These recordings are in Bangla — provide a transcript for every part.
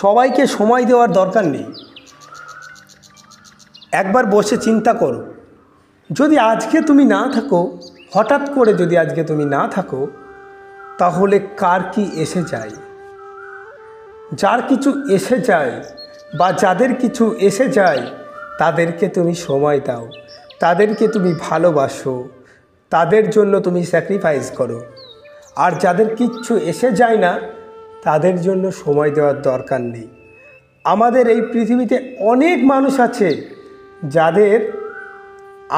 সবাইকে সময় দেওয়ার দরকার নেই। একবার বসে চিন্তা করো, যদি আজকে তুমি না থাকো, হঠাৎ করে যদি আজকে তুমি না থাকো, তাহলে কার কি এসে যায়? যার কিছু এসে যায় বা যাদের কিছু এসে যায় তাদেরকে তুমি সময় দাও, তাদেরকে তুমি ভালোবাসো, তাদের জন্য তুমি স্যাক্রিফাইস করো। আর যাদের কিচ্ছু এসে যায় না তাদের জন্য সময় দেওয়ার দরকার নেই। আমাদের এই পৃথিবীতে অনেক মানুষ আছে যাদের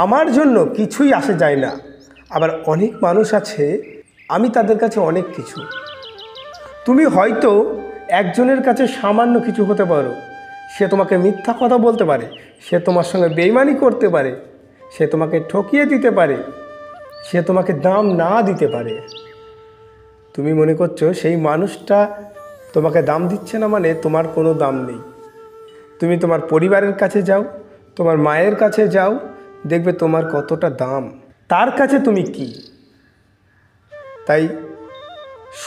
আমার জন্য কিছুই আসে যায় না, আবার অনেক মানুষ আছে আমি তাদের কাছে অনেক কিছু। তুমি হয়তো একজনের কাছে সামান্য কিছু হতে পারো, সে তোমাকে মিথ্যা কথা বলতে পারে, সে তোমার সঙ্গে বেইমানি করতে পারে, সে তোমাকে ঠকিয়ে দিতে পারে, সে তোমাকে দাম না দিতে পারে। তুমি মনে করছো সেই মানুষটা তোমাকে দাম দিচ্ছে না মানে তোমার কোনো দাম নেই। তুমি তোমার পরিবারের কাছে যাও, তোমার মায়ের কাছে যাও, দেখবে তোমার কতটা দাম, তার কাছে তুমি কি। তাই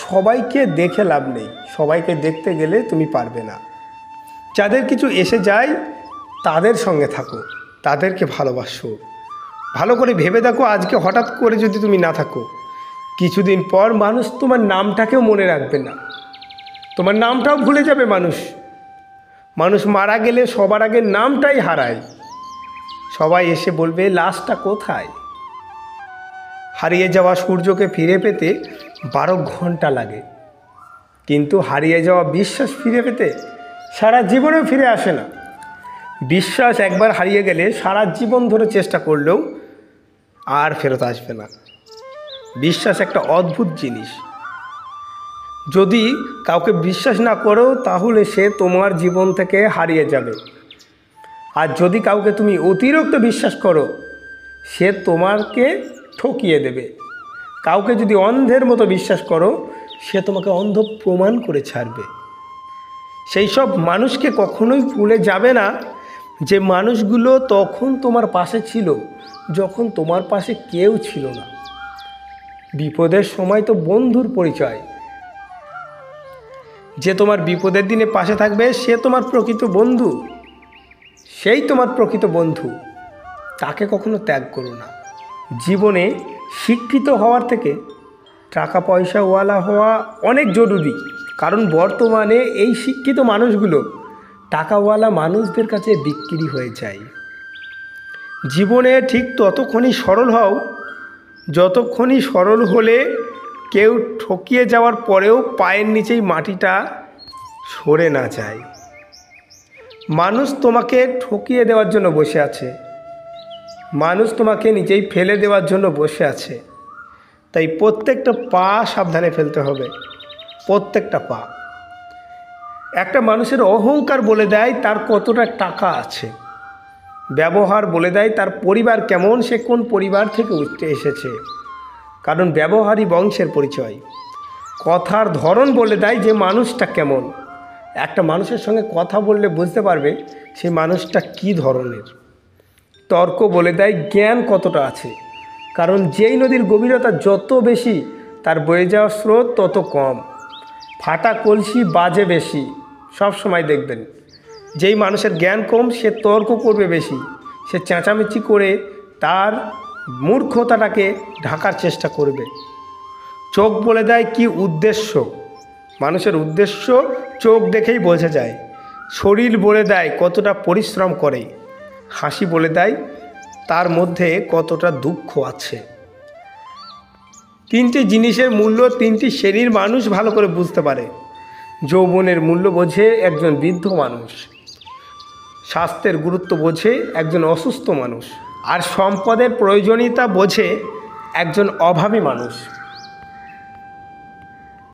সবাইকে দেখে লাভ নেই, সবাইকে দেখতে গেলে তুমি পারবে না। যাদের কিছু এসে যায় তাদের সঙ্গে থাকো, তাদেরকে ভালোবাসো। ভালো করে ভেবে দেখো, আজকে হঠাৎ করে যদি তুমি না থাকো, কিছুদিন পর মানুষ তোমার নামটাকেও মনে রাখবে না, তোমার নামটাও ভুলে যাবে। মানুষ মারা গেলে সবার আগে নামটাই হারায়। সবাই এসে বলবে লাশটা কোথায়। হারিয়ে যাওয়া সূর্যকে ফিরে পেতে 12 ঘন্টা লাগে, কিন্তু হারিয়ে যাওয়া বিশ্বাস ফিরে পেতে সারা জীবনেও ফিরে আসে না। বিশ্বাস একবার হারিয়ে গেলে সারা জীবন ধরে চেষ্টা করলেও আর ফেরত আসবে না। বিশ্বাস একটা অদ্ভুত জিনিস। যদি কাউকে বিশ্বাস না করো তাহলে সে তোমার জীবন থেকে হারিয়ে যাবে। আর যদি কাউকে তুমি অতিরিক্ত বিশ্বাস করো সে তোমাকে ঠকিয়ে দেবে। কাউকে যদি অন্ধের মতো বিশ্বাস করো সে তোমাকে অন্ধ প্রমাণ করে ছাড়বে। সেই সব মানুষকে কখনোই ভুলে যাবে না যে মানুষগুলো তখন তোমার পাশে ছিল যখন তোমার পাশে কেউ ছিল না। বিপদের সময় তো বন্ধুর পরিচয়। যে তোমার বিপদের দিনে পাশে থাকবে সে তোমার প্রকৃত বন্ধু, সেই তোমার প্রকৃত বন্ধু। তাকে কখনো ত্যাগ করো না। জীবনে শিক্ষিত হওয়ার থেকে টাকা পয়সাওয়ালা হওয়া অনেক জরুরি, কারণ বর্তমানে এই শিক্ষিত মানুষগুলো টাকাওয়ালা মানুষদের কাছে বিক্রি হয়ে যায়। জীবনে ঠিক ততক্ষণই সরল হও যতক্ষণই সরল হলে কেউ ঠকিয়ে যাওয়ার পরেও পায়ের নিচেই মাটিটা সরে না যায়। মানুষ তোমাকে ঠকিয়ে দেওয়ার জন্য বসে আছে, মানুষ তোমাকে নিজেই ফেলে দেওয়ার জন্য বসে আছে। তাই প্রত্যেকটা পা সাবধানে ফেলতে হবে, প্রত্যেকটা পা। একটা মানুষের অহংকার বলে দেয় তার কতটা টাকা আছে, ব্যবহার বলে দেয় তার পরিবার কেমন, সে কোন পরিবার থেকে উঠে এসেছে, কারণ ব্যবহারই বংশের পরিচয়। কথার ধরন বলে দেয় যে মানুষটা কেমন। একটা মানুষের সঙ্গে কথা বললে বুঝতে পারবে সেই মানুষটা কী ধরনের। তর্ক বলে দেয় জ্ঞান কতটা আছে, কারণ যেই নদীর গভীরতা যত বেশি তার বয়ে যাওয়ার স্রোত তত কম। ফাটা কলসি বাজে বেশি, সব সময় দেখবেন। যেই মানুষের জ্ঞান কম সে তর্ক করবে বেশি, সে চেঁচামেচি করে তার মূর্খতাটাকে ঢাকার চেষ্টা করবে। চোখ বলে দেয় কি উদ্দেশ্য, মানুষের উদ্দেশ্য চোখ দেখেই বোঝা যায়। শরীর বলে দেয় কতটা পরিশ্রম করে। হাসি বলে দেয় তার মধ্যে কতটা দুঃখ আছে। তিনটি জিনিসের মূল্য তিনটি শ্রেণীর মানুষ ভালো করে বুঝতে পারে। যৌবনের মূল্য বোঝে একজন বৃদ্ধ মানুষ, স্বাস্থ্যের গুরুত্ব বোঝে একজন অসুস্থ মানুষ, আর সম্পদের প্রয়োজনীয়তা বোঝে একজন অভাবী মানুষ।